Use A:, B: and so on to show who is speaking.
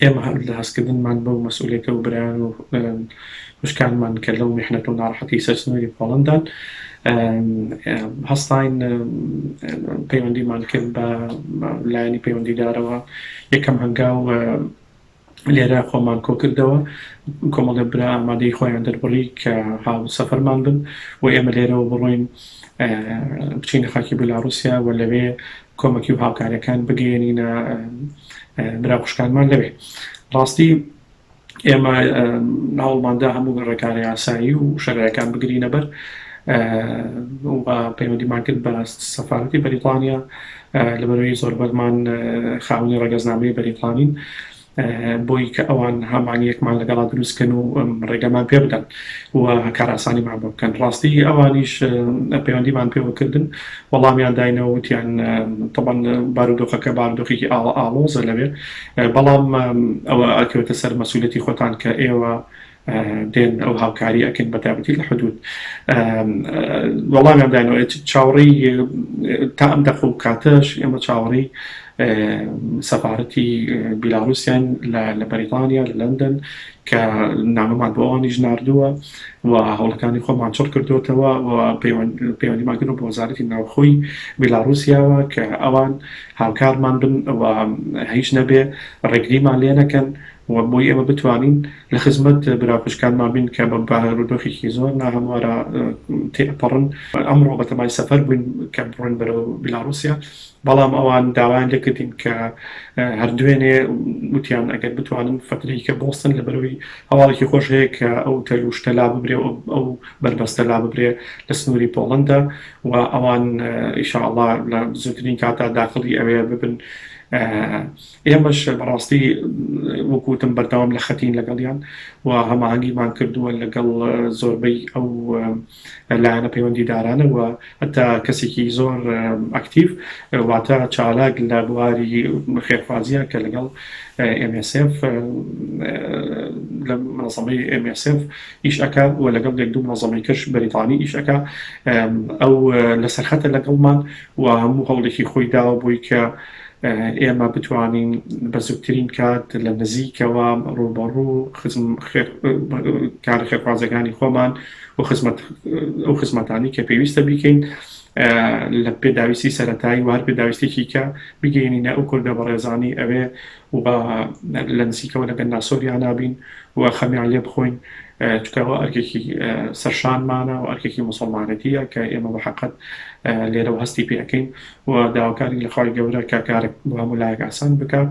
A: ئێمە لە هەستکردنمان بەو مەسئولێتە و برایان و خوشکانمان کە لەو میحنەت و ناڕەحەتی سەر سنووری پۆڵەندان هەستاین پەیوەندیمان کرد بە لایەنی پەیوەندیدارەوە یەکەم هەنگاو لێرە خۆمان کۆ کردەوە کۆمەڵێ برا ئامادەی خۆیان دەربڕی کە هاو سەفەرمان بن و ئێمە لێرەوە بڕۆین بچینە خاکی بێلاڕووسیا و لەوێ کۆمەکی و هاوکاریەکان بگەێنینە برا خوشکانمان لەوێ ڕاستی ئێمە هەوڵماندا هەموو ڕێکاری ئاسایی و شەرایەکان بگرینە بەر و پەیوەندیمان کرد بە سەفارەتی بەریتانیا لەبەرەوەی زۆربەرمان خاوەنی ڕێگەزنامەی بەریتانین بۆی کە ئەوان هەمانیەکمان لەگەڵا دروستکەن و ڕێگەمان پێ بدەن و کار ئاسانیمان بۆ بکەن ڕاستی ئەوانیش پەیوەندیمان پێوە کردن وەڵامیان داینەوە وتیان تەبەن بارودۆخەکە بارودۆخێکی ئاڵۆزە لەوێ بەڵام ئەوە ئەکەوێتە سەر مەسئولەتی خۆتان کە ئێوە دێن ئەو هاوکاری ئەکەن بە تایبەتی لە حدود وەڵامیان داینەوە چاوەڕێی تا ئەم دەخە و کاتەش ئێمە چاوەڕێی سەفارەتی بیلاڕووسیان لە بەریتانیا لە لەندەن کە نامەمان بۆ ئەوانیش ناردووە و هەوڵەکانی خۆمان چڕ کردوتەوە و پەیوەندیمان کردن بۆ وەزارەتی ناوخۆی بیلاڕووسیاوە کە ئەوان هاوکارمان بن و هیچ نەبێ ڕێگریمان لێ نەکەن و بۆی ئێمە بتوانین لە خزمەت براکوشکانمان بین کە بە بارودۆخێکی زۆر ناهەموارە تێپەڕن ئەمڕۆ بەتەمای سەفەر بووین کە بڕۆین بەرەو بیلاڕووسیا بەڵام ئەوان داوایان لێکردین کە هەردوێنێ وتیان ئەگەر بتوانن فترەیەکە بۆستن لەبەرەوەی هەواڵێکی خۆش هەیە کە ئەو تەلوشتە لا ببرێ ئەو بربەستە لا ببرێ لە سنووری پۆڵەندە و ئەوان ئینشاءڵڵا لە زووترین کاتا داخڵی ئەوەیە ببن ئێمەش بەڕاستی وەکوتم بەردەوام لە خەتین لەگەڵیان و هەماهەنگیمان کردووە لەگەڵ زۆربەی ئەو لایەنە پەیوەندیدارانە و هەتا کەسێکی زۆر ئەکتیڤ واتە چالاک لە بواری خێرخوازیە کە لەگەڵ MSF لە منەظەمەی MSF ئیش ئەکا و لەگەڵ یەک دوو منەظەمەی کەش بەریتانی ئیش ئەکا ئەو لەسەر خەتە لەگەڵمان و هەموو هەوڵێکی خۆی داوە بۆی کە ئێمە بتوانین بە زووترین کات لە نزیکەوە ڕووبەڕوو کاری خێرخوازەکانی خۆمان و خزمەتانی کە پێویستە بیکەین لە پێداویستی سەرەتایی و هەر پێداویستێکی کە بگەینینە ئەو کوردە بەڕێزانی ئەوێ و لە نزیکەوە لەگەن ناسۆریان نابین و خەمیان لێ بخۆین چکەوە ئەرکێکی سەرشانمانە و ئەرکێکی موسڵمانەتیە کە ئێمە بە حەقەت لێرەوە هەستی پێەکەین و داواکاری لە خوای گەورە کە کارێک بۆ هەموو لایەک ئاسان بکات